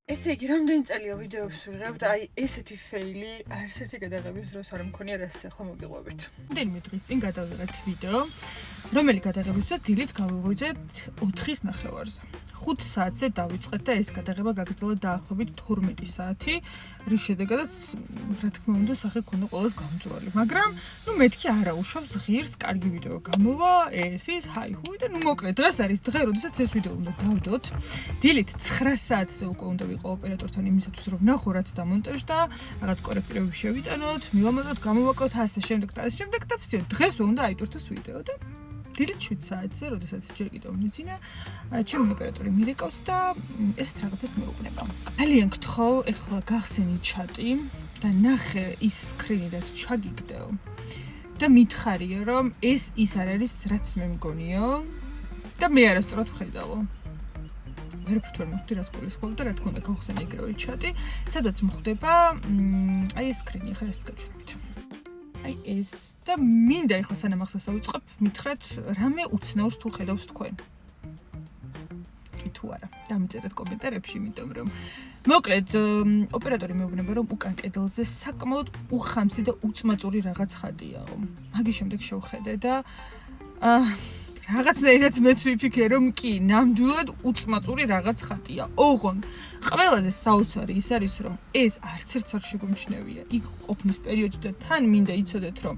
ესე იგი, რამდენი წელია ვიდეოებს ვიღებ და აი ესეთი ფეილი არც ერთი გადაღების დროს არ მქონია, რასაც ახლა მოგიყვებით. რამდენიმე დღის წინ გადავიღეთ ვიდეო, რომელი გადაღებისას დილით გავივიძეთ 4:09-ზე. 5 საათზე დავიწყეთ და ეს გადაღება გაგრძელა დაახლოებით 12 საათი, რის შედეგადაც, რა თქმა უნდა, სახე ქონდა ყველას გამწვარი, მაგრამ მეთქი არა უშავს ღირს, კარგი ვიდეო გამოვა, ეს ის ჰაი-ჰუი და მოკლედ დღეს არის დღე, როდესაც ეს ვიდეო უნდა დავდოთ. დილით 9 საათზე უკვე უნდა ვიყო ოპერატორთან იმისათვის, რომ ვნახო რაც დამონტაჟდა, რაღაც კორექტირებები შევიტანოთ, მივამოწმოთ, გამოვაკოთ ასე შემდეგ და всё, დღეს უნდა აიტვირთოს ვიდეო და დილით 7 საათზე, როდესაც ჯერ კიდევ მივიძინა, ჩემი ოპერატორი მირეკავს და ეს რაღაცას მეუბნება. ძალიან გთხოვ, ეხლა გახსენი ჩატი და ნახე ის სკრინი, რაც ჩაგიგდეო და მითხარია, რომ ეს ის არ არის, რაც მე მგონიო და მე არასწორად ვხედავო. ვერაფრით ვერ მივხვდი, რაც გულისხმობ და რა თქმა უნდა გავხსენე ეგრევე ჩატი, სადაც მხვდება აი ეს სკრინი, ახლა ეს გაჩვენებთ. აი ეს და მინდა ახლა სანამ ახსას დავიწყებ, მითხრათ, რამე უცნაურს თუ ხედავს თქვენ. კი თუ არა, დამიწერეთ კომენტარებში, იმიტომ რომ მოკლედ ოპერატორი მეუბნება, რომ უკან კედელზე საკმაოდ უხამსი და უწმაწური რაღაც ხადიაო. მაგის შემდეგ შევხედე და რაღაცნაირად მეც ვიფიქრე, რომ კი, ნამდვილად უწმაწური რაღაც ხატია. ოღონდ ყველაზე საოცარი ის არის, რომ ეს არც ერთს არ შეგუმჩნევია. იქ ყოფნის პერიოდში და თან მინდა იცოდეთ, რომ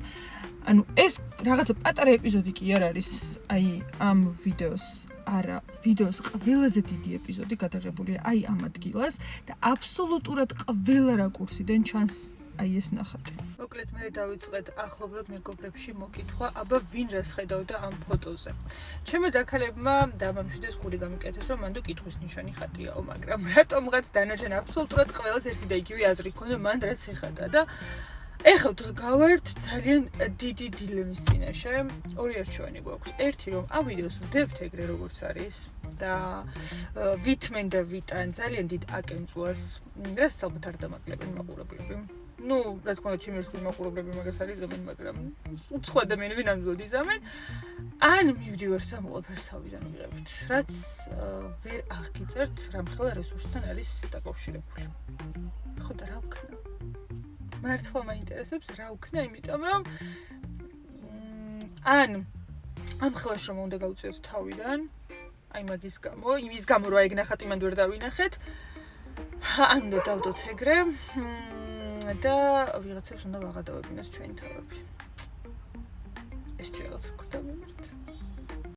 ანუ ეს რაღაცა პატარა ეპიზოდი კი არ არის, აი ამ ვიდეოს, არა, ვიდეოს ყველაზე დიდი ეპიზოდი გადაღებულია აი ამ ადგილას და აბსოლუტურად ყველა რაკურსიდან ჩანს აი ეს ნახატი. მოკლედ მე დავიწყეთ ახლობლად მეგობრებში მოკითხვა, აბა ვინ რას ხედავდა ამ ფოტოზე. ჩემო დაქალებმა დამამშვიდეს გული გამიკეთეს, რომ მანდ კითხვის ნიშანი ხატიაო, მაგრამ რატომღაც დანარჩენ აბსოლუტურად ყველას ერთი და იგივე აზრი ჰქონდა მან რაც ეხატა და ეხლა გავართ ძალიან დიდი დილემის წინაშე. ორი არჩევანი გვაქვს. ერთი რომ ამ ვიდეოს ვდებთ ეგრე როგორც არის და ვითმენ და ვიტან ძალიან დიდ აკენწვას, რასაც ალბათ არ დამაკლებენ მაყურებლები. რა თქმა უნდა, ჩემი ერთგული მაყურებლები მაგას არ იზამენ, მაგრამ უცხო ადამიანები ნამდვილად იზამენ. ან მივდივართ ამ ყველაფერს თავიდან ვიღებთ, რაც ვერ აღგიწერთ, რამხელა რესურსთან არის დაკავშირებული. ხო და რა ვქნა? მართლა მაინტერესებს რა ვქნა, იმიტომ რომ ან ამ ხელას რომ უნდა გავუწიოთ თავიდან, აი მაგის გამო, იმის გამო რომ ეგ ნახატი მანდ ვერ დავინახეთ, ან უნდა დავდოთ ეგრე და ვიღაცებს უნდა ვაღადავებინოს ჩვენი თავები. ეს რაღაც გვხვდება.